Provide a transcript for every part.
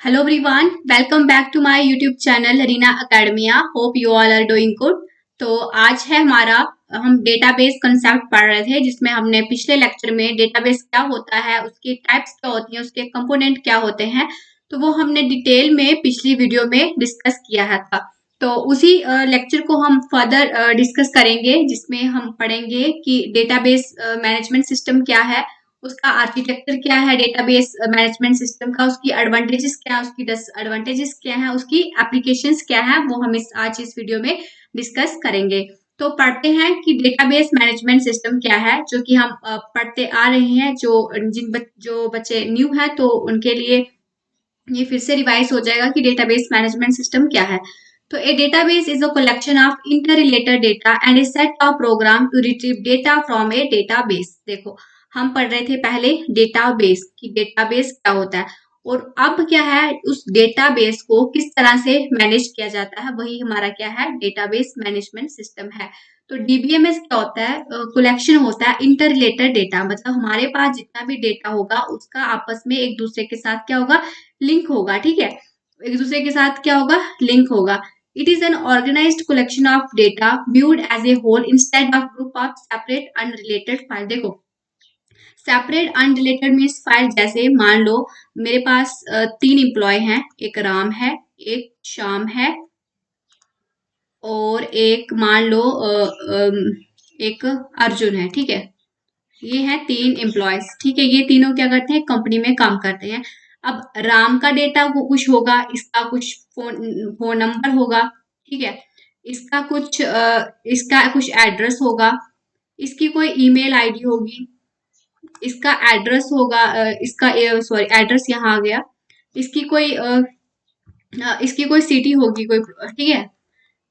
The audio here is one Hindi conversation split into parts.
Hello everyone, welcome back to my YouTube channel Reena Academia. Hope you all are doing good. तो आज है हमारा हम डेटाबेस कंसेप्ट पढ़ रहे थे जिसमें हमने पिछले लेक्चर में डेटाबेस क्या होता है, उसकी टाइप्स क्या होती हैं, उसके कंपोनेंट क्या होते हैं, तो वो हमने डिटेल में पिछली वीडियो में डिस्कस किया है था। तो उसी लेक्चर को हम फर्दर डिस्कस करेंगे जिसमें हम पढ़ेंगे कि डेटाबेस मैनेजमेंट सिस्टम क्या है, उसका आर्किटेक्चर क्या है, डेटाबेस मैनेजमेंट सिस्टम का, उसकी एडवांटेजेस क्या है, उसकी डिसएडवांटेजेस क्या है, उसकी एप्लीकेशंस क्या है, वो हम आज इस वीडियो में डिस्कस करेंगे। तो पढ़ते हैं कि डेटाबेस मैनेजमेंट सिस्टम क्या है, जो कि हम पढ़ते आ रहे हैं। जो बच्चे न्यू हैं तो उनके लिए ये फिर से रिवाइज हो जाएगा कि डेटाबेस मैनेजमेंट सिस्टम क्या है। तो a database is a collection of interrelated data and a set of program to retrieve data from a database. देखो, हम पढ़ रहे थे पहले डेटाबेस कि डेटाबेस क्या होता है, और अब क्या है, उस डेटाबेस को किस तरह से मैनेज किया जाता है, वही हमारा क्या है, डेटाबेस मैनेजमेंट सिस्टम है। तो डीबीएमएस क्या होता है, कलेक्शन होता है इंटर रिलेटेड डेटा, मतलब हमारे पास जितना भी डेटा होगा उसका आपस में एक दूसरे के साथ क्या होगा, लिंक होगा। ठीक है, एक दूसरे के साथ क्या होगा, लिंक होगा। It is an organised collection of data viewed as a whole instead of group of separate unrelated file. देखो, सेपरेट अनरिलेटेड मीन्स फाइल, जैसे मान लो मेरे पास 3 एम्प्लॉय हैं, एक राम है, एक श्याम है, और एक मान लो एक अर्जुन है। ठीक है, ये है 3 एम्प्लॉयज। ठीक है, ये तीनों क्या करते हैं, कंपनी में काम करते हैं। अब राम का डेटा कुछ होगा, इसका कुछ फोन फोन नंबर होगा। ठीक है, इसका कुछ एड्रेस होगा, इसकी कोई ईमेल आईडी होगी, इसका एड्रेस होगा, इसका सॉरी एड्रेस यहाँ आ गया, इसकी कोई इसकी कोई सिटी होगी कोई। ठीक है,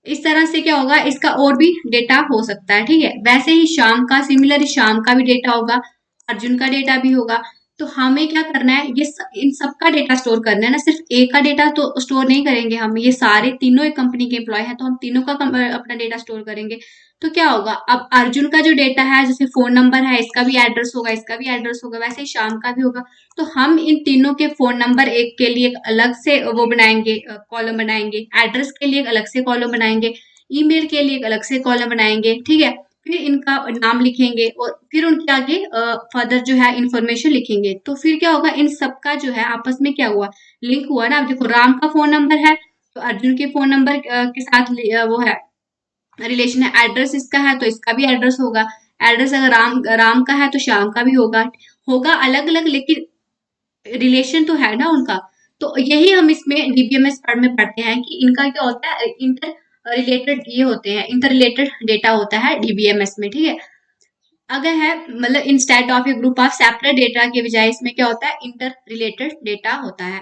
इस तरह से क्या होगा, इसका और भी डेटा हो सकता है। ठीक है, वैसे ही शाम का, सिमिलर शाम का भी डेटा होगा, अर्जुन का डेटा भी होगा। तो हमें क्या करना है, इन सब का डेटा स्टोर करना है ना, सिर्फ एक का डेटा तो स्टोर नहीं करेंगे हम, ये सारे तीनों एक कंपनी के एम्प्लॉय हैं तो हम तीनों का अपना डेटा स्टोर करेंगे। तो क्या होगा, अब अर्जुन का जो डेटा है, जैसे फोन नंबर है, इसका भी एड्रेस होगा, इसका भी एड्रेस होगा, वैसे ही शाम का भी होगा। तो हम इन तीनों के फोन नंबर एक के लिए एक अलग से वो बनाएंगे, कॉलम बनाएंगे, एड्रेस के लिए एक अलग से कॉलम बनाएंगे, ईमेल के लिए एक अलग से कॉलम बनाएंगे। ठीक है, फिर इनका नाम लिखेंगे और फिर उनके आगे फर्दर जो है इंफॉर्मेशन लिखेंगे। तो फिर क्या होगा, इन सबका जो है आपस में क्या हुआ, लिंक हुआ ना। अब देखो, राम का फोन नंबर है तो अर्जुन के फोन नंबर के साथ वो है, रिलेशन है। एड्रेस इसका है तो इसका भी एड्रेस होगा, एड्रेस अगर राम का है तो श्याम का भी होगा। होगा अलग अलग, लेकिन रिलेशन तो है ना उनका। तो यही हम इसमें डीबीएमएस पढ़ में पढ़ते हैं कि इनका क्या होता है, इंटर रिलेटेड ये होते हैं, इंटर रिलेटेड डेटा होता है डीबीएमएस में। ठीक है, अगर है मतलब instead of A group of separate data के बजाय इसमें क्या होता है, इंटर रिलेटेड डेटा होता है।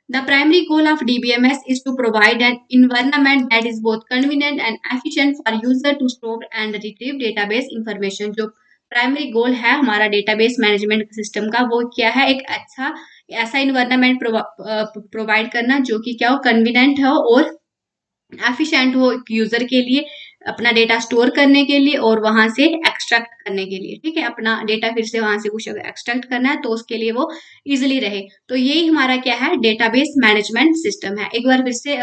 The primary goal of DBMS is to provide an environment that is both convenient and efficient for user to store and retrieve database information। जो प्राइमरी गोल है हमारा डेटाबेस मैनेजमेंट सिस्टम का, वो क्या है, एक अच्छा ऐसा इन्वायरमेंट प्रोवाइड करना जो कि क्या हो, कन्वीनियंट हो और एफिशिएंट हो यूजर के लिए, अपना डेटा स्टोर करने के लिए और वहां से एक्सट्रैक्ट करने के लिए। ठीक है, अपना डेटा फिर से वहां से कुछ अगर एक्सट्रैक्ट करना है तो उसके लिए वो इजिली रहे। तो यही हमारा क्या है, डेटाबेस मैनेजमेंट सिस्टम है। एक बार फिर से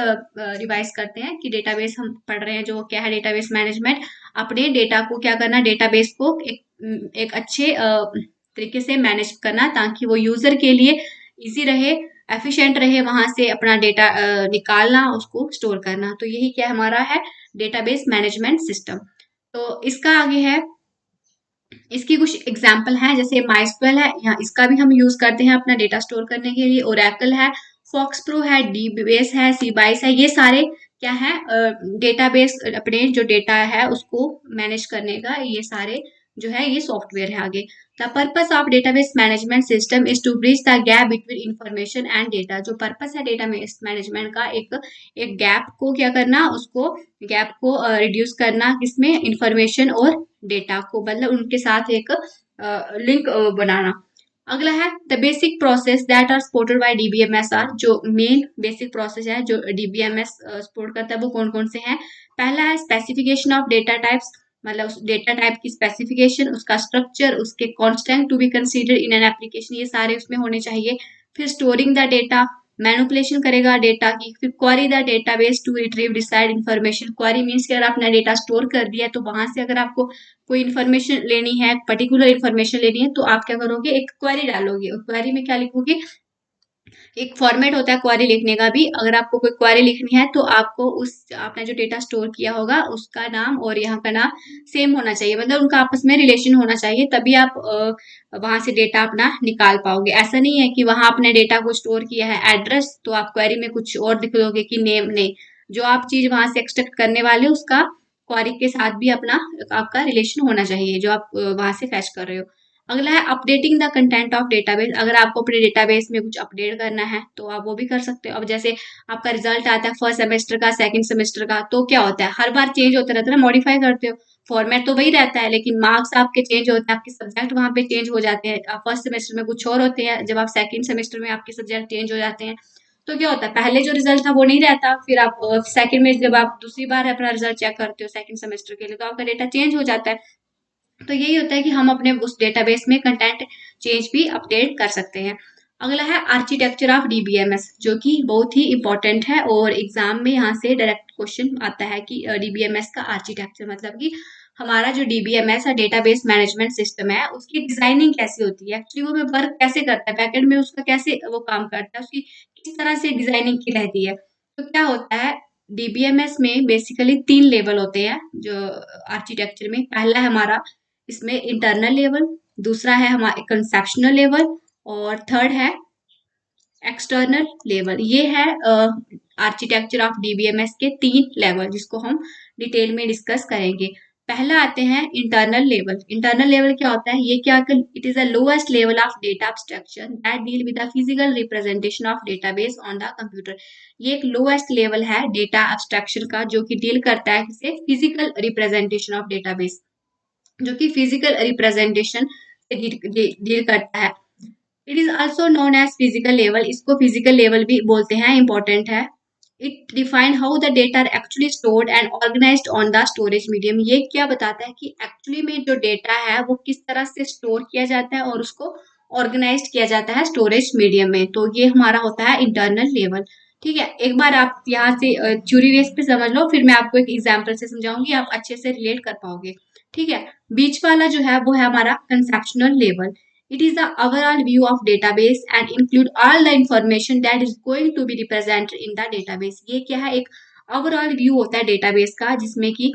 रिवाइज करते हैं कि डेटाबेस हम पढ़ रहे हैं जो क्या है, डेटाबेस मैनेजमेंट, अपने डेटा को क्या करना, डेटाबेस को एक अच्छे तरीके से मैनेज करना ताकि वो यूजर के लिए इजी रहे, एफिशिएंट रहे, वहां से अपना डेटा निकालना, उसको स्टोर करना। तो यही क्या हमारा है, डेटाबेस मैनेजमेंट सिस्टम। तो इसका आगे है, इसकी कुछ एग्जाम्पल हैं, जैसे माइस्क्वेल है, यहाँ इसका भी हम यूज करते हैं अपना डेटा स्टोर करने के लिए। ओरेकल है, फॉक्स प्रो है, डीबीएस है, सीबाइस है, ये सारे क्या है, डेटाबेस अपने जो डेटा है उसको मैनेज करने का, ये सारे जो है ये सॉफ्टवेयर है आगे। The purpose of database management system is to bridge the gap between information and data. जो पर्पस है डेटाबेस मैनेजमेंट का, एक गैप को क्या करना, उसको गैप को रिड्यूस करना, किसमें, इंफॉर्मेशन और डेटा को, मतलब उनके साथ एक लिंक बनाना। अगला है the basic process that are supported by DBMS are. जो मेन बेसिक प्रोसेस है जो डीबीएमएस सपोर्ट करता है वो कौन कौन से हैं। पहला है स्पेसिफिकेशन ऑफ डेटा टाइप्स, मतलब उस डेटा टाइप की स्पेसिफिकेशन, उसका स्ट्रक्चर, उसके constant to be consider in an application, ये सारे उसमें होने चाहिए। फिर स्टोरिंग द डेटा, मैनिपुलेशन करेगा डेटा की। फिर query the database to retrieve decide information. Query means कि अगर आपने डेटा स्टोर कर दिया है तो वहां से अगर आपको कोई इन्फॉर्मेशन लेनी है, पर्टिकुलर इन्फॉर्मेशन लेनी है, तो आप क्या करोगे, एक क्वेरी डालोगे और क्वेरी में क्या लिखोगे, एक फॉर्मेट होता है क्वेरी लिखने का भी। अगर आपको कोई क्वेरी लिखनी है तो आपको उस आपने जो डेटा स्टोर किया होगा उसका नाम और यहाँ का नाम सेम होना चाहिए, मतलब उनका आपस में रिलेशन होना चाहिए, तभी आप वहां से डेटा अपना निकाल पाओगे। ऐसा नहीं है कि वहां आपने डेटा को स्टोर किया है एड्रेस, तो आप क्वेरी में कुछ और लिख दोगे कि नेम। नहीं, जो आप चीज वहां से एक्सट्रैक्ट करने वाले हो उसका क्वेरी के साथ भी अपना आपका रिलेशन होना चाहिए जो आप वहां से फैच कर रहे हो। अगला है updating the content of database. अगर आपको अपने डेटाबेस में कुछ अपडेट करना है तो आप वो भी कर सकते हो। अब जैसे आपका रिजल्ट आता है फर्स्ट सेमेस्टर का, सेकंड सेमेस्टर का, तो क्या होता है, हर बार चेंज होता रहता है ना, मॉडिफाई करते हो। फॉर्मेट तो वही रहता है लेकिन मार्क्स आपके चेंज होते हैं, आपके सब्जेक्ट वहां पे चेंज हो जाते हैं। फर्स्ट सेमेस्टर में कुछ और होते हैं, जब आप सेकंड सेमेस्टर में आपके सब्जेक्ट चेंज हो जाते हैं। तो क्या होता है, पहले जो रिजल्ट था वो नहीं रहता, फिर आप सेकंड में जब आप दूसरी बार अपना रिजल्ट चेक करते हो सेकंड सेमेस्टर के लिए, तो आपका डेटा चेंज हो जाता है। तो यही होता है कि हम अपने उस डेटाबेस में कंटेंट चेंज भी अपडेट कर सकते हैं। अगला है आर्किटेक्चर ऑफ डीबीएमएस, जो कि बहुत ही इंपॉर्टेंट है और एग्जाम में यहाँ से डायरेक्ट क्वेश्चन आता है कि डीबीएमएस का आर्किटेक्चर मतलब कि हमारा जो डीबीएमएस है, डेटाबेस मैनेजमेंट सिस्टम है, उसकी डिजाइनिंग कैसी होती है, एक्चुअली वो में वर्क कैसे करता है, बैकएंड में उसका कैसे वो काम करता है, उसकी किस तरह से डिजाइनिंग की रहती है। तो क्या होता है, डीबीएमएस में बेसिकली 3 लेवल होते हैं जो आर्किटेक्चर में। पहला है हमारा इसमें इंटरनल लेवल, दूसरा है हमारा कंसेप्शनल लेवल और थर्ड है एक्सटर्नल लेवल। ये है आर्किटेक्चर ऑफ डीबीएमएस के 3 लेवल जिसको हम डिटेल में डिस्कस करेंगे। पहला आते हैं इंटरनल लेवल। इंटरनल लेवल क्या होता है, ये क्या, it is the lowest level of data abstraction that deal with the physical representation of database on the computer. ये एक लोएस्ट लेवल है डेटा एब्स्ट्रैक्शन का जो कि डील करता है किसे, फिजिकल रिप्रेजेंटेशन ऑफ डेटाबेस, जो कि फिजिकल रिप्रेजेंटेशन से डील करता है। It is also known as physical level, इसको फिजिकल लेवल भी बोलते हैं, इंपॉर्टेंट है। It define how the data are actually stored and organised on the storage medium. ये क्या बताता है कि एक्चुअली में जो डेटा है वो किस तरह से स्टोर किया जाता है और उसको ऑर्गेनाइज किया जाता है स्टोरेज मीडियम में। तो ये हमारा होता है इंटरनल लेवल। ठीक है, एक बार आप यहाँ से थ्योरी बेस पे समझ लो, फिर मैं आपको एक एग्जाम्पल से समझाऊंगी, आप अच्छे से रिलेट कर पाओगे। ठीक है, बीच वाला जो है वो है हमारा conceptional level. It is the overall view of database and include all the information that is going to be represented in the database। ये क्या है, एक ओवरऑल व्यू होता है डेटाबेस का जिसमें कि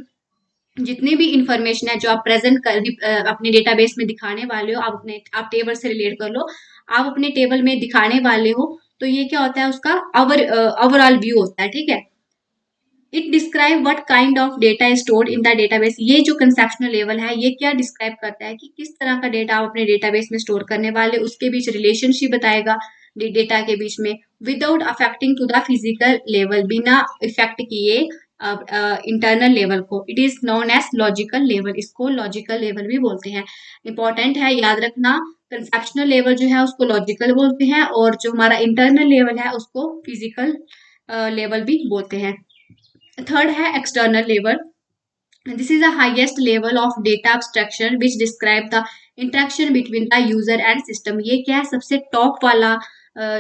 जितनी भी इंफॉर्मेशन है जो आप प्रेजेंट कर अपने डेटाबेस में दिखाने वाले हो, आप टेबल से रिलेट कर लो, आप अपने टेबल में दिखाने वाले हो, तो ये क्या होता है, उसका ओवरऑल व्यू होता है। ठीक है, it describe what kind of data is stored in the database. ये जो कंसेप्शनल लेवल है ये क्या डिस्क्राइब करता है कि किस तरह का डेटा आप अपने डेटाबेस में स्टोर करने वाले, उसके बीच रिलेशनशिप बताएगा डेटा के बीच में, without affecting to the physical level, बिना इफेक्ट किए इंटरनल लेवल को। It is known as logical level, इसको लॉजिकल लेवल भी बोलते हैं। इंपॉर्टेंट है, याद रखना, कंसेप्शनल लेवल जो है उसको लॉजिकल बोलते हैं और जो हमारा इंटरनल लेवल है उसको फिजिकल लेवल भी बोलते हैं। थर्ड है external level. This is the highest level of data abstraction which describe the interaction between the user and system. ये क्या है, सबसे टॉप वाला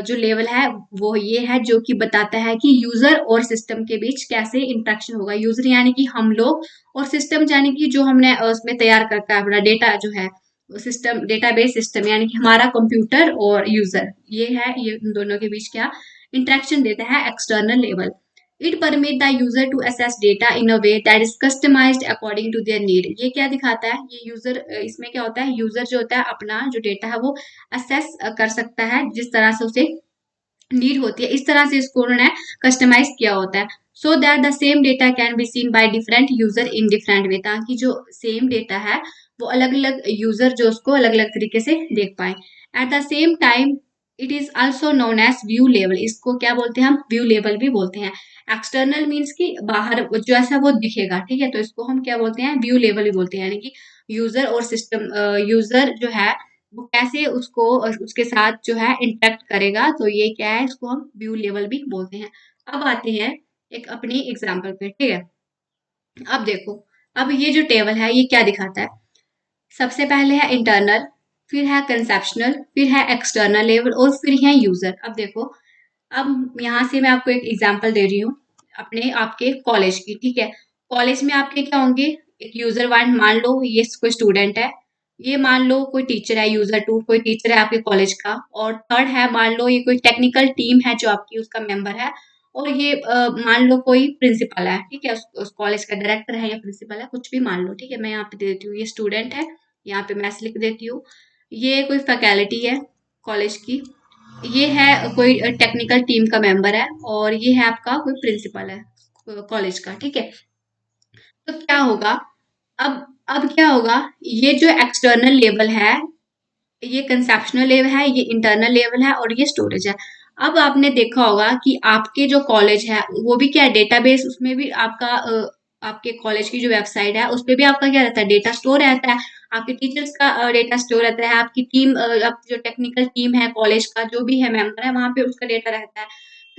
जो लेवल है वो ये है जो कि बताता है कि यूजर और सिस्टम के बीच कैसे इंटरेक्शन होगा। यूजर यानी कि हम लोग, और सिस्टम यानी कि जो हमने उसमें तैयार करता है अपना डेटा जो है, सिस्टम डेटाबेस सिस्टम यानी कि हमारा कंप्यूटर और यूजर, ये है, ये उन दोनों के बीच क्या इंटरेक्शन देता है external level. It permit the user to access data in a way that is customized according to their need। ये क्या दिखाता है, ये यूजर, इसमें क्या होता है, यूजर जो होता है अपना जो डेटा है वो असेस कर सकता है जिस तरह से उसे नीड होती है, इस तरह से इसको उन्होंने कस्टमाइज किया होता है। So that the same data can be seen by different user in different way, ताकि जो सेम डेटा है वो अलग अलग यूजर जो उसको अलग अलग तरीके से देख पाए। At the same time it is also known as view level, इसको क्या बोलते हैं हम, व्यू लेवल भी बोलते हैं। एक्सटर्नल मीन्स की बाहर जो ऐसा वो दिखेगा, ठीक है, तो इसको हम क्या बोलते हैं, व्यू लेवल भी बोलते हैं, यानी कि यूजर और सिस्टम, यूजर जो है वो कैसे उसको उसके साथ जो है इंटरेक्ट करेगा, तो ये क्या है, इसको हम व्यू लेवल भी बोलते हैं। अब आते हैं एक अपनी एग्जांपल पे। ठीक है, अब देखो, अब ये जो टेबल है ये क्या दिखाता है, सबसे पहले है इंटरनल, फिर है कंसेप्शनल, फिर है एक्सटर्नल लेवल और फिर है यूजर। अब देखो अब यहाँ से मैं आपको एक एग्जांपल दे रही हूँ अपने आपके कॉलेज की, ठीक है। कॉलेज में आपके क्या होंगे, एक यूजर वन, मान लो ये कोई स्टूडेंट है, ये मान लो कोई टीचर है, यूजर टू कोई टीचर है आपके कॉलेज का, और थर्ड है मान लो ये कोई टेक्निकल टीम है जो आपकी उसका मेंबर है, और ये मान लो कोई प्रिंसिपल है, ठीक है, उस कॉलेज का डायरेक्टर है या प्रिंसिपल है, कुछ भी मान लो, ठीक है। मैं यहाँ पे दे देती हूँ ये स्टूडेंट है, यहाँ पे मैं लिख देती हूँ, ये कोई फैकल्टी है कॉलेज की, ये है कोई टेक्निकल टीम का मेंबर है, और ये है आपका कोई प्रिंसिपल है कॉलेज का, ठीक है। तो क्या होगा, अब क्या होगा, ये जो एक्सटर्नल लेवल है, ये कंसेप्शनल लेवल है, ये इंटरनल लेवल है, और ये स्टोरेज है। अब आपने देखा होगा कि आपके जो कॉलेज है वो भी क्या है, डेटाबेस, उसमें भी आपका आपके कॉलेज की जो वेबसाइट है उस पे भी आपका क्या रहता है, डेटा स्टोर रहता है, आपके टीचर्स का डेटा स्टोर रहता है, आपकी टीम, आपकी जो टेक्निकल टीम है कॉलेज का जो भी है मेंबर है वहां पे उसका डेटा रहता है,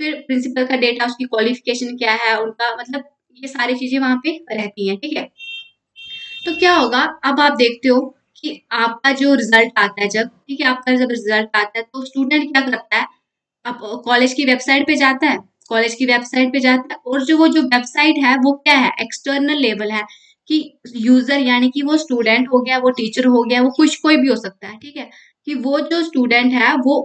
फिर प्रिंसिपल का डेटा, उसकी क्वालिफिकेशन क्या है उनका, मतलब ये सारी चीजें वहां पे रहती हैं, ठीक है। तो क्या होगा, अब आप देखते हो कि आपका जो रिजल्ट आता है जब, ठीक है, आपका जब रिजल्ट आता है तो स्टूडेंट क्या करता है, अब कॉलेज की वेबसाइट पे जाता है, कॉलेज की वेबसाइट पे जाता है, और जो वो जो वेबसाइट है वो क्या है, एक्सटर्नल लेवल है, कि यूजर यानी कि वो स्टूडेंट हो गया, वो टीचर हो गया, वो कुछ कोई भी हो सकता है, ठीक है, कि वो जो स्टूडेंट है वो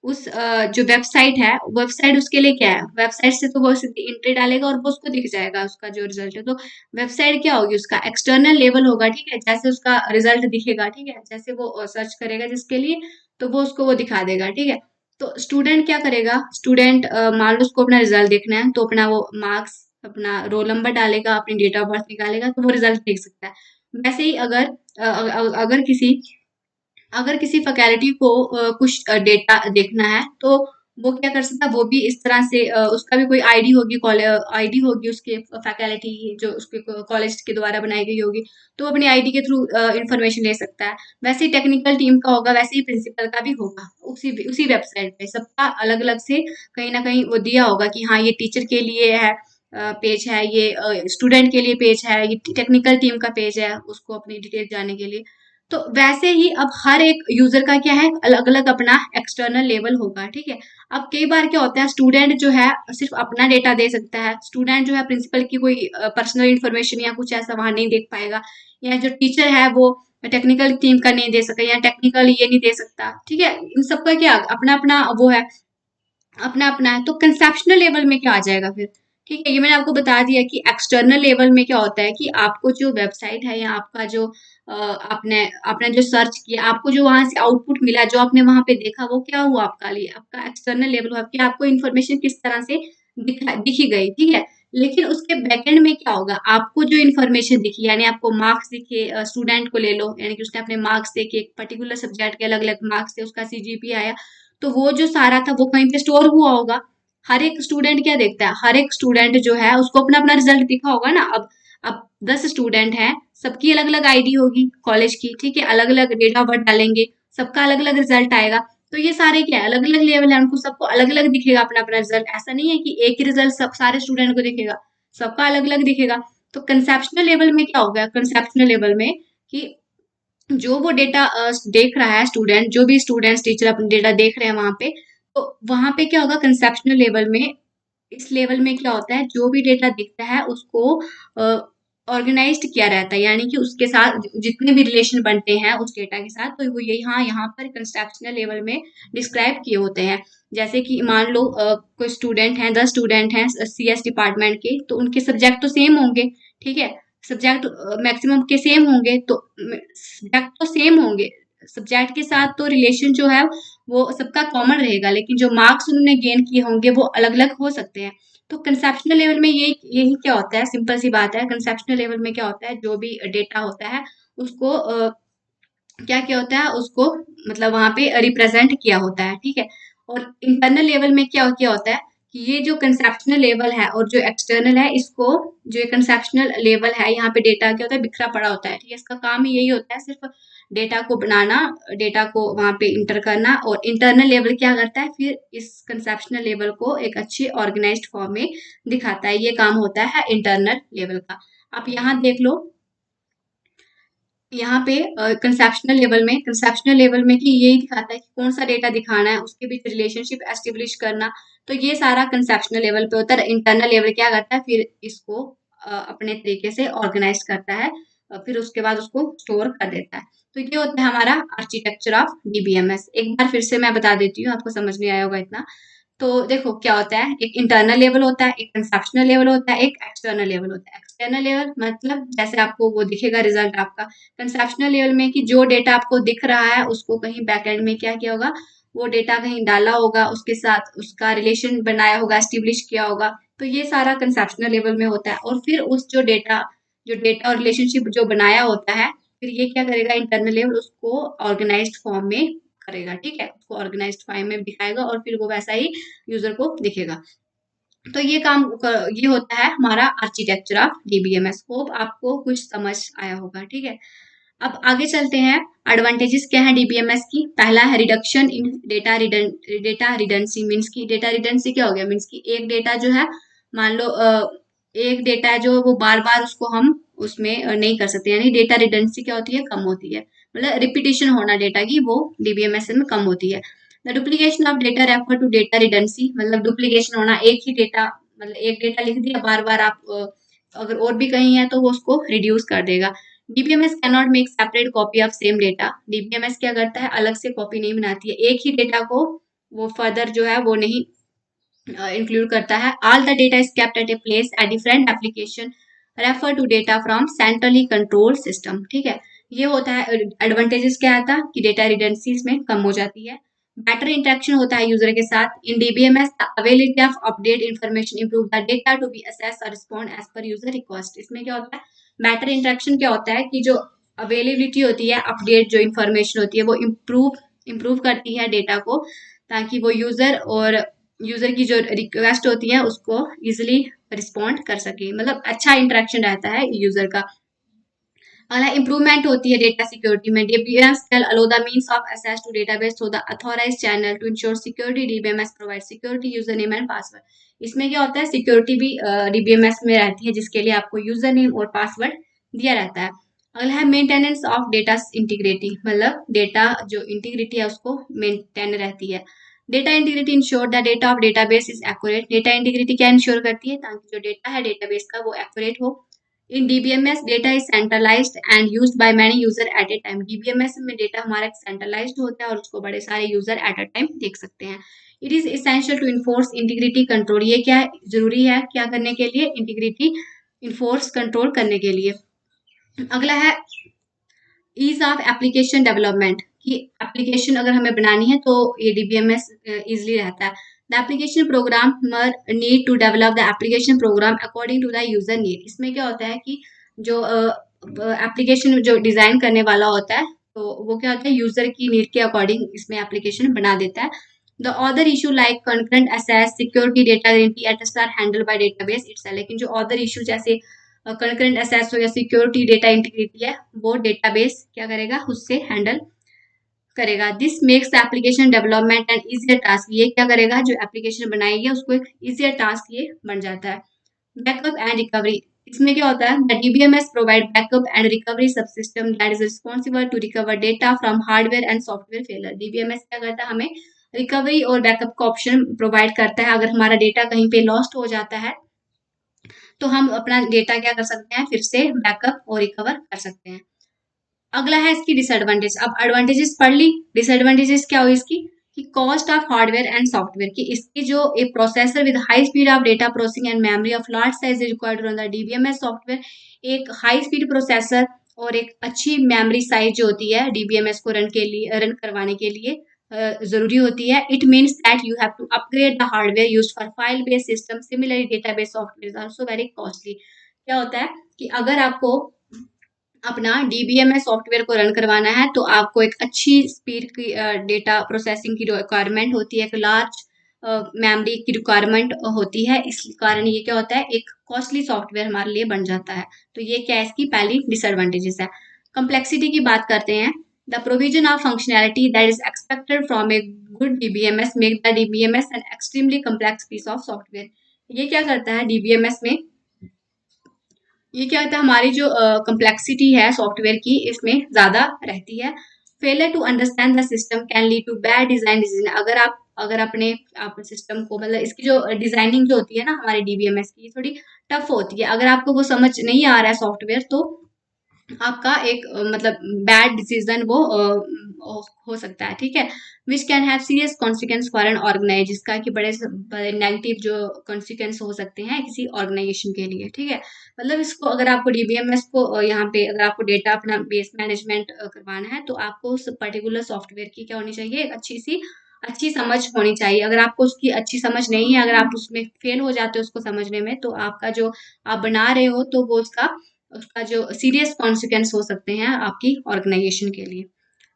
उस जो वेबसाइट है, वेबसाइट उसके लिए क्या है, वेबसाइट से तो वो सीधे एंट्री डालेगा और वो उसको दिख जाएगा उसका जो रिजल्ट है, तो वेबसाइट क्या होगी, उसका एक्सटर्नल लेवल होगा, ठीक है, जैसे उसका रिजल्ट दिखेगा, ठीक है, जैसे वो सर्च करेगा जिसके लिए, तो वो उसको वो दिखा देगा, ठीक है। तो स्टूडेंट क्या करेगा, स्टूडेंट मान लो उसको अपना रिजल्ट देखना है तो अपना वो मार्क्स, अपना रोल नंबर डालेगा, अपनी डेट ऑफ बर्थ निकालेगा तो वो रिजल्ट देख सकता है। वैसे ही अगर किसी फैकल्टी को कुछ डेटा देखना है तो वो क्या कर सकता है, वो भी इस तरह से उसका भी कोई आईडी होगी, आईडी होगी उसके फैकल्टी की जो उसके कॉलेज के द्वारा बनाई गई होगी, तो वो अपनी आईडी के थ्रू इंफॉर्मेशन ले सकता है। वैसे ही टेक्निकल टीम का होगा, वैसे ही प्रिंसिपल का भी होगा, उसी वेबसाइट पे सबका अलग अलग से कहीं ना कहीं वो दिया होगा कि हाँ ये टीचर के लिए है पेज है, ये स्टूडेंट के लिए पेज है, ये टेक्निकल टीम का पेज है उसको अपनी डिटेल जानने के लिए। तो वैसे ही अब हर एक यूजर का क्या है, अलग अलग अपना एक्सटर्नल लेवल होगा, ठीक है। अब कई बार क्या होता है, स्टूडेंट जो है सिर्फ अपना डेटा दे सकता है, स्टूडेंट जो है प्रिंसिपल की कोई पर्सनल इंफॉर्मेशन या कुछ ऐसा वहां नहीं देख पाएगा, या जो टीचर है वो टेक्निकल टीम का नहीं दे सका, या टेक्निकल ये नहीं दे सकता, ठीक है। इन सबका क्या अपना अपना वो है, अपना अपना है। तो कंसेप्शनल लेवल में क्या आ जाएगा फिर, ठीक है, ये मैंने आपको बता दिया कि एक्सटर्नल लेवल में क्या होता है, कि आपको जो वेबसाइट है या आपका जो आपने आपने जो सर्च किया, आपको जो वहां से आउटपुट मिला, जो आपने वहां पे देखा, वो क्या हुआ आपका लिए, आपका एक्सटर्नल लेवल हुआ कि आपको इन्फॉर्मेशन किस तरह से दिखी गई, ठीक है। लेकिन उसके बैकएंड में क्या होगा, आपको जो इन्फॉर्मेशन दिखी, यानी आपको मार्क्स दिखे, स्टूडेंट को ले लो, यानी कि उसने अपने मार्क्स देखे, एक पर्टिकुलर सब्जेक्ट के अलग अलग मार्क्स थे, उसका सीजीपीए आया, तो वो जो सारा था वो कहीं पे स्टोर हुआ होगा। हर एक स्टूडेंट क्या देखता है, हर एक स्टूडेंट जो है उसको अपना अपना रिजल्ट दिखा होगा ना। अब 10 स्टूडेंट हैं, सबकी अलग अलग आईडी होगी कॉलेज की, ठीक है, अलग अलग डेट ऑफ बर्थ डालेंगे, सबका अलग अलग रिजल्ट आएगा। तो ये सारे क्या है, अलग अलग लेवल है, उनको सबको अलग अलग दिखेगा अपना अपना रिजल्ट, ऐसा नहीं है कि एक ही रिजल्ट सब सारे स्टूडेंट को दिखेगा, सबका अलग अलग दिखेगा। तो कंसेप्शनल लेवल में क्या होगा, कंसेप्शनल लेवल में कि जो वो डेटा देख रहा है स्टूडेंट, जो भी स्टूडेंट्स टीचर अपना डेटा देख रहे हैं वहां पे, तो वहां पे क्या होगा कंसेप्शनल लेवल में, इस लेवल में क्या होता है, जो भी डेटा दिखता है उसको ऑर्गेनाइज्ड किया रहता है, यानी कि उसके साथ जितने भी रिलेशन बनते हैं उस डेटा के साथ, तो वो यही यहाँ पर कंसेप्शनल लेवल में डिस्क्राइब किए होते हैं। जैसे कि मान लो कोई स्टूडेंट हैं, 10 स्टूडेंट हैं सीएस डिपार्टमेंट के, तो उनके सब्जेक्ट तो सेम होंगे, ठीक है, सब्जेक्ट मैक्सिमम के सेम होंगे, तो सब्जेक्ट तो सेम होंगे, सब्जेक्ट के साथ तो रिलेशन जो है वो सबका कॉमन रहेगा, लेकिन जो मार्क्स उन्होंने गेन किए होंगे वो अलग अलग हो सकते हैं। तो कंसेप्शनल लेवल में यही यही क्या होता है, सिंपल सी बात है, कंसेप्शनल लेवल में क्या होता है, जो भी डेटा होता है उसको क्या क्या होता है, उसको मतलब वहां पे रिप्रेजेंट किया होता है, ठीक है। और इंटरनल लेवल में क्या क्या होता है, कि ये जो कंसेप्शनल लेवल है और जो एक्सटर्नल है, इसको जो ये कंसेप्शनल लेवल है यहाँ पे डेटा क्या होता है, बिखरा पड़ा होता है, ठीक है, इसका काम ही यही होता है, सिर्फ डेटा को बनाना, डेटा को वहां पे इंटर करना। और इंटरनल लेवल क्या करता है, फिर इस कंसेप्शनल लेवल को एक अच्छे ऑर्गेनाइज्ड फॉर्म में दिखाता है, ये काम होता है इंटरनल लेवल का। आप यहाँ देख लो, यहाँ पे कंसेप्शनल लेवल में कि यही दिखाता है कि कौन सा डेटा दिखाना है, उसके बीच रिलेशनशिप एस्टेब्लिश करना। तो ये सारा कंसेप्शनल लेवल पे होता है। इंटरनल लेवल क्या करता है, फिर इसको अपने तरीके से ऑर्गेनाइज करता है, फिर उसके बाद उसको स्टोर कर देता है। तो ये होता है हमारा आर्किटेक्चर ऑफ डीबीएमएस। एक बार फिर से मैं बता देती हूँ, आपको समझ नहीं आया होगा इतना। तो देखो क्या होता है, एक इंटरनल लेवल होता है, एक कंसेप्शनल लेवल होता है, एक एक्सटर्नल लेवल होता है। एक्सटर्नल लेवल मतलब जैसे आपको वो दिखेगा रिजल्ट आपका। कंसेप्शनल लेवल में कि जो डेटा आपको दिख रहा है उसको कहीं बैकएंड में क्या किया होगा, वो डेटा कहीं डाला होगा, उसके साथ उसका रिलेशन बनाया होगा, एस्टेब्लिश किया होगा। तो ये सारा कंसेप्शनल लेवल में होता है। और फिर उस जो डेटा और रिलेशनशिप जो बनाया होता है, फिर ये क्या करेगा, इंटरनल लेवल उसको ऑर्गेनाइज्ड फॉर्म में करेगा। ठीक है, उसको ऑर्गेनाइज्ड फॉर्म में दिखाएगा और फिर वो वैसा ही यूजर को दिखेगा। तो ये होता है हमारा आर्किटेक्चर ऑफ डीबीएमएस। होप आपको कुछ समझ आया होगा। ठीक है, अब आगे चलते हैं। एडवांटेजेस क्या है डीबीएमएस की। पहला है रिडक्शन इन डेटा रिडेंसी। मीन्स की डेटा रिडेंसी क्या हो गया, मीन्स की एक डेटा जो है, मान लो एक डेटा है जो वो बार बार उसको हम उसमें नहीं कर सकते, यानी डेटा रिडेंसी क्या होती है, कम होती है। मतलब रिपीटिशन होना डेटा की वो डीबीएमएस में कम होती है। The duplication of data refer to data redundancy, मतलब डुप्लीकेशन होना, एक ही डेटा, मतलब एक डेटा लिख दिया बार बार आप अगर और भी कहीं है तो वो उसको रिड्यूस कर देगा। DBMS can not make separate copy of same data. DBMS क्या करता है, अलग से कॉपी नहीं बनाती है, एक ही डेटा को वो फर्दर जो है वो नहीं इंक्लूड करता है। All the data is kept at a place at different application refer to data from centrally control system. ठीक है, ये होता है एडवांटेजेस। क्या आता है कि डेटा रिडेंसी इसमें कम हो जाती है। बेटर इंटरेक्शन होता है यूजर के साथ। In DBMS the availability of update information improve the data to be access और respond as per user request. इसमें क्या होता है, बेटर इंटरेक्शन क्या होता है कि जो अवेलेबिलिटी होती है, अपडेट जो इंफॉर्मेशन होती है वो इम्प्रूव करती है डेटा को, ताकि वो यूजर की जो रिक्वेस्ट होती है उसको इजिली रिस्पॉन्ड कर सके। मतलब अच्छा इंटरेक्शन रहता है यूजर का। अगला इंप्रूवमेंट होती है डेटा सिक्योरिटी में। DBMS can allow the means of access to database through the authorised channel to ensure security. DBMS provide security user name and password. इसमें क्या होता है, सिक्योरिटी भी डीबीएमएस में रहती है, जिसके लिए आपको यूजर नेम और पासवर्ड दिया रहता है। अगला है मेंटेनेंस ऑफ डेटा इंटीग्रिटी, मतलब डेटा जो इंटीग्रिटी है उसको मेंटेन रहती है। Data integrity ensure the data of database is accurate. Data integrity क्या इंश्योर करती है, ताकि जो डेटा है डेटाबेस का वो एक्यूरेट हो। इन DBMS data is centralised and used by many user eight A time. DBMS में डेटा हमारा सेंट्रलाइज्ड होता है और उसको बड़े सारे यूजर एट अ टाइम देख सकते हैं। It is essential to enforce integrity control. ये क्या है, जरूरी है क्या करने के लिए, इंटीग्रिटी इन्फोर्स कंट्रोल करने के लिए। अगला है ईज ऑफ एप्लीकेशन डेवलपमेंट, कि एप्लीकेशन अगर हमें बनानी है तो ये डीबीएमएस इजिली रहता है। The application programmer need to develop the application program according to the user need. इसमें क्या होता है कि जो एप्लीकेशन जो डिजाइन करने वाला होता है, तो वो क्या होता है, यूजर की नीड के अकॉर्डिंग इसमें एप्लीकेशन बना देता है। The other issue like concurrent access security data guarantee एटस्ट are handle by database itself. लेकिन जो अदर इशू जैसे कंकरेंट एक्सेस हो या सिक्योरिटी डेटा इंटीग्रिटी है, वो डेटाबेस क्या करेगा, उससे हैंडल करेगा। This makes the application development and easier task. ये क्या करेगा, जो एप्लीकेशन बनाएगी उसको एक इजियर टास्क ये बन जाता है। बैकअप एंड रिकवरी, इसमें क्या होता है, the DBMS provide backup and recovery subsystem that is responsible to recover data from hardware and software failure. DBMS क्या करता है, हमें रिकवरी और बैकअप का ऑप्शन प्रोवाइड करता है। अगर हमारा डेटा कहीं पे लॉस्ट हो जाता है तो हम अपना डेटा क्या कर सकते हैं, फिर से बैकअप और रिकवर कर सकते हैं। अगला है इसकी डिसएडवांटेज। अब एडवांटेजेस पढ़ ली, डिसएडवांटेजेस क्या हुई इसकी, कि cost of hardware and software, की इसकी जो एक processor with high speed of data processing and memory of large size is required to run the DBMS software. एक हाई स्पीड प्रोसेसर और एक अच्छी मेमोरी साइज जो होती है डीबीएमएस को रन करवाने के लिए जरूरी होती है। It means that you have to upgrade the hardware used for file based system. Similarly database software is also very costly. क्या होता है कि अगर आपको अपना डीबीएमएस सॉफ्टवेयर को रन करवाना है तो आपको एक अच्छी स्पीड की डेटा प्रोसेसिंग की रिक्वायरमेंट होती है, एक लार्ज मेमोरी की रिक्वायरमेंट होती है। इस कारण ये क्या होता है, एक कॉस्टली सॉफ्टवेयर हमारे लिए बन जाता है। तो ये क्या है, इसकी पहली डिसएडवांटेजेस है। कम्प्लेक्सिटी की बात करते हैं। The provision of functionality that is expected from a good DBMS make the DBMS an extremely complex piece of software. ये क्या करता है डीबीएमएस में, ये क्या होता है, हमारी जो कम्प्लेक्सिटी है सॉफ्टवेयर की इसमें ज़्यादा रहती है। Failure to understand the system can lead to bad design decision. अगर अपने आप सिस्टम को, मतलब इसकी जो डिज़ाइनिंग जो होती है ना हमारे डीबीएमएस की, थोड़ी टफ होती है। अगर आपको वो समझ नहीं आ रहा है सॉफ्टवेयर, तो आपका एक मतलब बैड डिसीजन वो हो सकता है, ठीक है। Which can have serious consequence for an organise, जिसका कि बड़े नेगेटिव जो कॉन्सिक्वेंस हो सकते हैं किसी ऑर्गेनाइजेशन के लिए, ठीक है। मतलब इसको अगर आपको डीबीएमएस को यहाँ पे अगर आपको डेटा अपना बेस मैनेजमेंट करवाना है, तो आपको उस पर्टिकुलर सॉफ्टवेयर की क्या होनी चाहिए, एक अच्छी समझ होनी चाहिए। अगर आपको उसकी अच्छी समझ नहीं है, अगर आप उसमें फेल हो जाते हो उसको समझने में, तो आपका जो आप बना रहे हो, तो वो उसका उसका जो सीरियस कॉन्सिक्वेंस हो सकते हैं आपकी ऑर्गेनाइजेशन के लिए।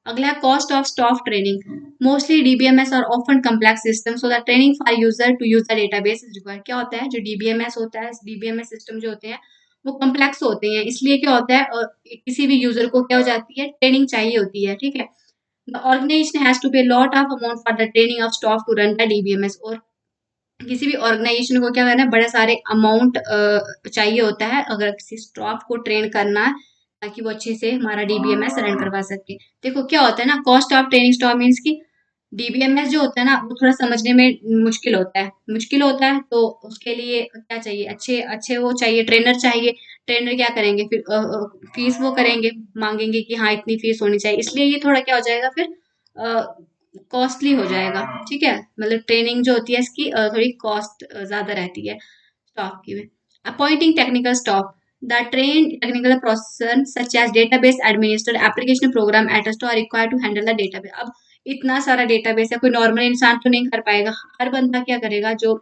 अगला है cost of staff training. Mostly DBMS और often complex system, so the training for user to use the database is required. क्या होता है, जो डीबीएमएस होता है, डीबीएमएस सिस्टम जो होते हैं वो कम्प्लेक्स होते हैं, इसलिए क्या होता है किसी भी यूजर को क्या हो जाती है, ट्रेनिंग चाहिए होती है, ठीक है। The organisation has to pay lot of amount for the training of staff to run the DBMS. और किसी भी ऑर्गेनाइजेशन को क्या करना है, बड़े सारे अमाउंट चाहिए होता है अगर किसी स्टाफ को ट्रेन करना है, ताकि वो अच्छे से हमारा डीबीएमएस रन करवा सके। देखो क्या होता है ना, cost of training staff means की डीबीएमएस जो होता है ना वो थोड़ा समझने में मुश्किल होता है, तो उसके लिए क्या चाहिए, अच्छे अच्छे वो चाहिए, ट्रेनर चाहिए। ट्रेनर क्या करेंगे फिर, फीस वो करेंगे, मांगेंगे कि हाँ इतनी फीस होनी चाहिए, इसलिए ये थोड़ा क्या हो जाएगा फिर कॉस्टली हो जाएगा, ठीक है। मतलब ट्रेनिंग जो होती है इसकी थोड़ी कॉस्ट ज्यादा रहती है स्टाफ की में। Appointing technical staff, the train technical person such as database administrator application program at store required to handle the database. अब इतना सारा डेटाबेस है, कोई नॉर्मल इंसान तो नहीं कर पाएगा। हर बंदा क्या करेगा, जो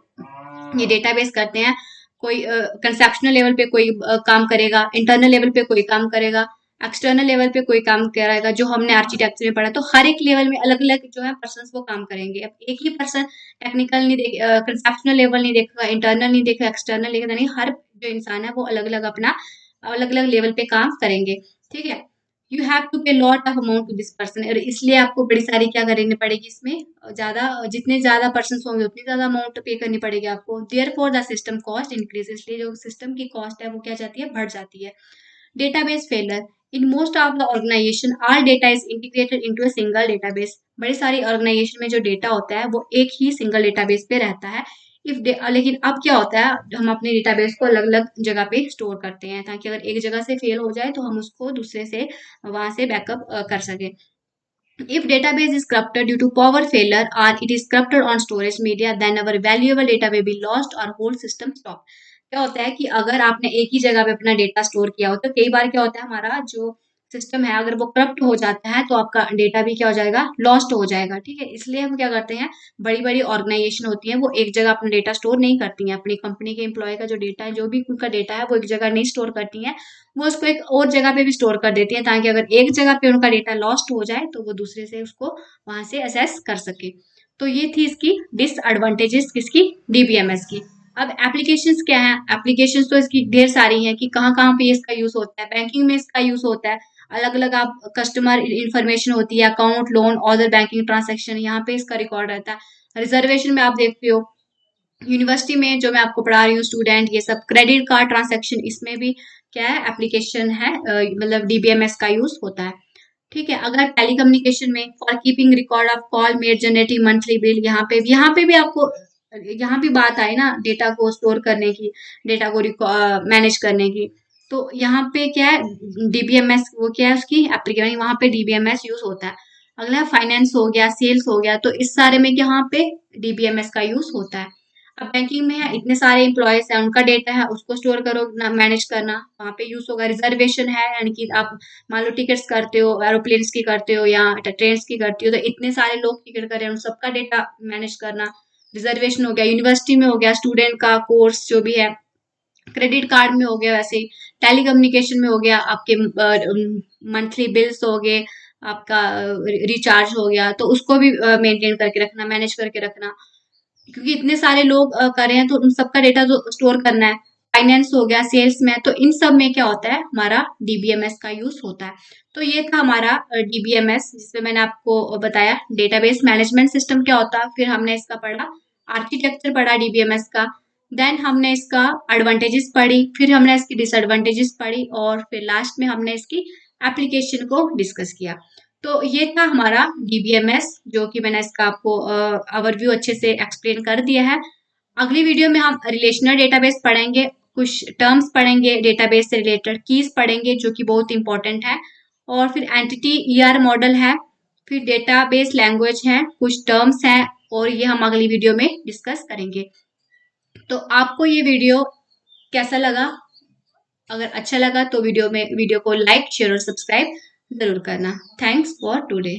ये डेटाबेस करते हैं, कोई कंसेप्शनल लेवल पे कोई काम करेगा, इंटरनल लेवल पे कोई काम करेगा, एक्सटर्नल लेवल पे कोई काम करेगा, जो हमने आर्किटेक्चर में पढ़ा। तो हर एक लेवल में अलग अलग जो है पर्सन वो काम करेंगे। अब एक ही पर्सन टेक्निकल नहीं देख, कंसेप्शनल लेवल नहीं देखेगा, इंटरनल नहीं देखेगा, एक्सटर्नल नहीं देखेगा, नहीं, हर जो इंसान है वो अलग अलग अपना अलग अलग लेवल पे काम करेंगे, ठीक है। You have to pay lot of amount to this person, और इसलिए आपको बड़ी सारी क्या करनी पड़ेगी इसमें, ज्यादा, जितने ज्यादा पर्सन होंगे उतनी ज्यादा अमाउंट पे करनी पड़ेगी आपको। There for the system cost increase, इसलिए जो सिस्टम की कॉस्ट है वो क्या जाती है, बढ़ जाती है। Database failure, in most of the organisation all data is integrated into a single database. बड़ी सारी ऑर्गेनाइजेशन में जो डेटा होता है वो एक ही सिंगल डेटाबेस पे रहता है। लेकिन अब क्या होता है, हम अपने डेटाबेस को अलग अलग जगह पे स्टोर करते हैं, ताकि अगर एक जगह से फेल हो जाए तो हम उसको दूसरे से वहां से बैकअप कर सके। If database is corrupted due to power failure or it is corrupted on storage media, then our valuable data may be lost or whole system stop. क्या होता है कि अगर आपने एक ही जगह पे अपना डेटा स्टोर किया हो, तो कई बार क्या होता है, हमारा जो सिस्टम है अगर वो करप्ट हो जाता है, तो आपका डेटा भी क्या हो जाएगा, लॉस्ट हो जाएगा, ठीक है। इसलिए हम क्या करते हैं, बड़ी बड़ी ऑर्गेनाइजेशन होती है वो एक जगह अपना डेटा स्टोर नहीं करती हैं। अपनी कंपनी के एम्प्लॉय का जो डेटा है, जो भी उनका डेटा है, वो एक जगह नहीं स्टोर करती हैं, वो उसको एक और जगह पे भी स्टोर कर देती हैं, ताकि अगर एक जगह पे उनका डेटा लॉस्ट हो जाए तो वो दूसरे से उसको वहां से असेस कर सके। तो ये थी इसकी डिसएडवांटेजेस किसकी, डीबीएमएस की। अब एप्लीकेशंस क्या है, एप्लीकेशंस तो इसकी ढेर सारी हैं कि कहाँ कहाँ पे इसका यूज होता है। बैंकिंग में इसका यूज होता है, अलग अलग आप कस्टमर इंफॉर्मेशन होती है, account, loan, other banking transaction, यहाँ पे इसका रिकॉर्ड रहता है। रिजर्वेशन में आप देखते हो, यूनिवर्सिटी में जो मैं आपको पढ़ा रही हूँ स्टूडेंट, ये सब क्रेडिट कार्ड ट्रांजैक्शन, इसमें भी क्या है, एप्लीकेशन है, मतलब डीबीएमएस का यूज होता है, ठीक है। अगर टेलीकम्युनिकेशन में, for keeping record of call made, generating monthly bill, यहाँ पे भी आपको यहाँ भी बात आई ना डेटा को स्टोर करने की, डेटा को मैनेज करने की। तो यहाँ पे क्या है, डीबीएमएस वो क्या है, उसकी एप्लीकेशन, वहां पे डीबीएमएस यूज होता है। अगला फाइनेंस हो गया, सेल्स हो गया, तो इस सारे में यहाँ पे डीबीएमएस का यूज होता है। अब बैंकिंग में है, इतने सारे एम्प्लॉयज है, उनका डेटा है, उसको स्टोर करो, मैनेज करना, वहाँ पे यूज होगा। रिजर्वेशन है, यानी कि आप मान लो टिकट्स करते हो, एरोप्लेन्स की करते हो या ट्रेन की करती हो, तो इतने सारे लोग टिकट कर रहे हैं, उन सबका डेटा मैनेज करना, रिजर्वेशन हो गया। यूनिवर्सिटी में हो गया, स्टूडेंट का कोर्स जो भी है। क्रेडिट कार्ड में हो गया, वैसे ही टेलीकम्युनिकेशन में हो गया, आपके मंथली बिल्स हो गए, आपका रिचार्ज हो गया, तो उसको भी मेंटेन करके रखना, मैनेज करके रखना, क्योंकि इतने सारे लोग कर रहे हैं, तो उन सबका डेटा जो स्टोर करना है। फाइनेंस हो गया, सेल्स में, तो इन सब में क्या होता है, हमारा डीबीएमएस का यूज होता है। तो ये था हमारा डीबीएमएस, जिसमें मैंने आपको बताया डेटाबेस मैनेजमेंट सिस्टम क्या होता है, फिर हमने इसका पढ़ा, आर्किटेक्चर पढ़ा डीबीएमएस का, देन हमने इसका एडवांटेजेस पढ़ी, फिर हमने इसकी डिसएडवांटेजेस पढ़ी और फिर लास्ट में हमने इसकी एप्लीकेशन को डिस्कस किया। तो ये था हमारा डीबीएमएस, जो कि मैंने इसका आपको ओवरव्यू अच्छे से एक्सप्लेन कर दिया है। अगली वीडियो में हम रिलेशनल डेटाबेस पढ़ेंगे, कुछ टर्म्स पढ़ेंगे, डेटाबेस से रिलेटेड कीज पढ़ेंगे जो कि बहुत इंपॉर्टेंट है, और फिर एंटिटी ईआर मॉडल है, फिर डेटाबेस लैंग्वेज है, कुछ टर्म्स हैं, और ये हम अगली वीडियो में डिस्कस करेंगे। तो आपको ये वीडियो कैसा लगा? अगर अच्छा लगा तो वीडियो को लाइक, शेयर और सब्सक्राइब जरूर करना। Thanks for today.